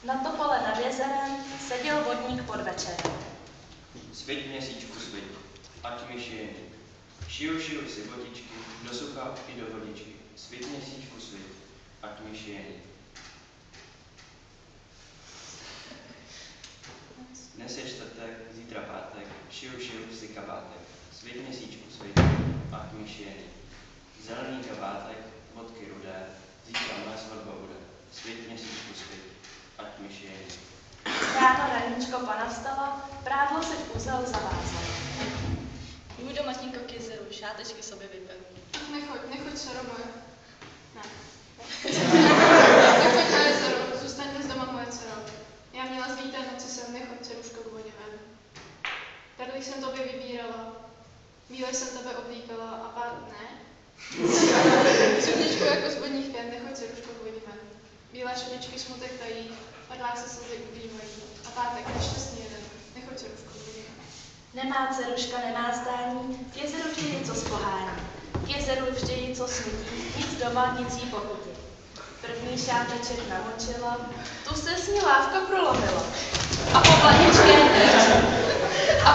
Na topole nad jezerem seděl vodník pod večerem. Sviť měsíčku sviť, ať mi šijení. Šiju si botičky, do sucha i do vodičky. Sviť měsíčku sviť, ať mi šijení. Dnes je čtvrtek, zítra pátek, šiju si kabátek. Sviť měsíčku sviť, ať mi šijení. Zelený kabátek, vodky rudé, zítra moje svatba bude. Sviť měsíčku sviť, ať mi šijení. Ráno raníčko pana vstala, prádlo si v úzel zavázala. Jdu do matínko k jezeru, šátečky sobě vypevu. Nechoď, Saro moje. Ne. Nechoď na jezero, zůstaň dnes doma, moje dcero. Já měla zvíté noci sem, nechoď, dceruško, k vodě ven. Perly jsem tobě vybírala, bíle jsem tebe oblíkala a ne. Sudničko jako z vodních pěn, nechoď, dceruško, k vodě ven. Bílé šedičky smutek tají, padlák se slzy ubývají. A pátek, nešťastný jeden, nechoď, dceruško, k vodě ven. Nemá dceruška, nemá zdání, k jezeru vždy něco spohání. K jezeru vždy něco smutí, nic doma, nic jí pochutí. První šáteček namočila, tu se s ní lávka prolomila. A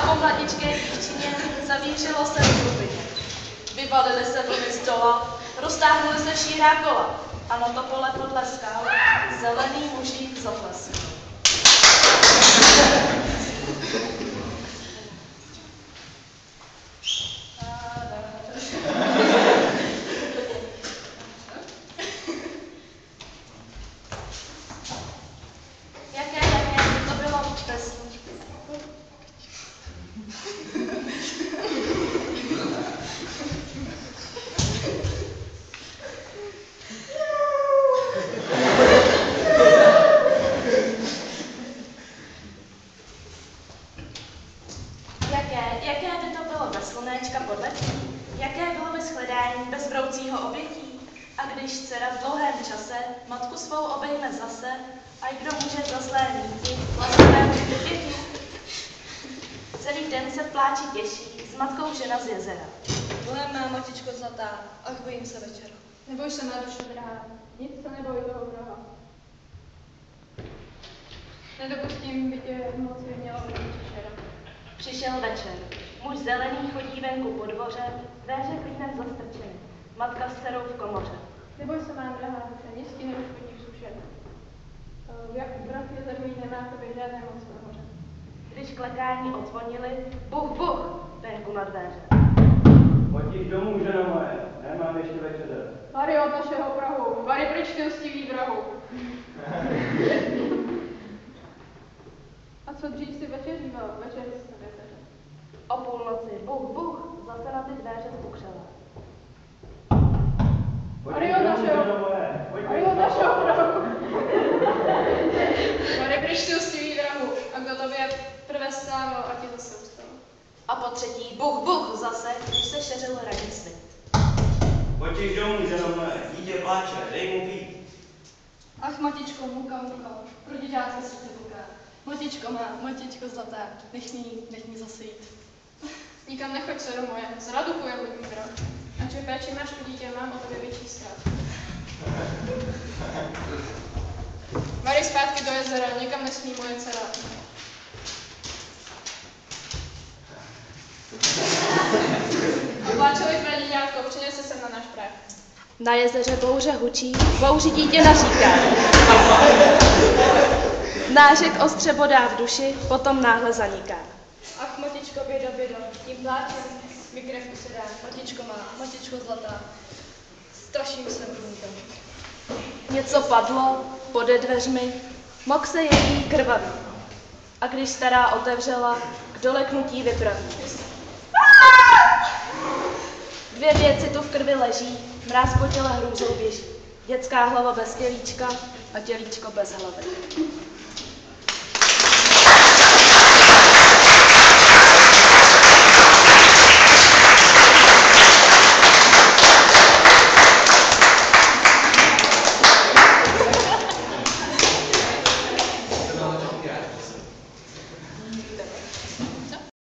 po mladičké dívčině zavířilo se v hlubině. Vybalily se vlny z dola, roztáhnuly se šírá kola a na topole podle skal zelený mužík zatleskl. Jaké by to bylo bez slunečka pod letí? Jaké bylo bez hledání, bez vroucího obětí? A když dcera v dlouhém čase matku svou obejme zase, a kdo může za zlé míti laskavému děti? Celý den se v pláči těší s matkou žena z jezera. Moje má matičko zlatá, ach bojím se večera. Neboj se, má duše drahá, nic se neboj toho vraha. Nedopustím, by tě v noci měla být večera. Přišel večer. Muž zelený chodí venku po dvoře, dveře klínem zastrčeny. Matka s dcerou v komoře. Neboj se, má drahá duše, nic ti neuškodí v suše. Brat jezerný nemá tobě žádné moc nahoře. Když klekání odzvonili, buch, buch, venku na dveře. Pojď domů, ženo moje, nemám ještě večeře. Vary od našeho prahu, vary pryč ty hostivý vrahu. A co dřív si večeříval, večeři si tebe večeře. O půlnoci, buch, buch, zase na ty dveře zbukřela. Vary od našeho prahu. Vary pryč ty hostivý vrahu, a kdo tobě prvé stával, a ti zase ustal. A po třetí, buch, buch, zase, když se šeřil ranní svět. Pojď domů, ženo moje, dítě pláče, dej mu pít. Ach matičko, muka, pro děťátko srdce puká. Matičko zlatá, nech mi zase jít. Nikam nechoď, dcero moje, zraduchu je vodní vrah. Ač péči máš u dítě, mám o tobě větší strach. Vary zpátky do jezera, nikam nesmí moje dcera. Opláčeli tvé děťátko, přinese sem na náš prach. Na jezeře bouře hučí, bouři dítě naříká. Nářek ostře bodá v duši, potom náhle zaniká. Ach matičko, běda, tím pláčem mi krev usedá. Matičko zlatá, straším se vníkem. Něco padlo pode dveřmi, mok se její krvavý. A když stará otevřela, k doleknutí vypraví. Dvě věci tu v krvi leží, mráz po těle hrůzou běží. Dětská hlava bez tělíčka a tělíčko bez hlavy.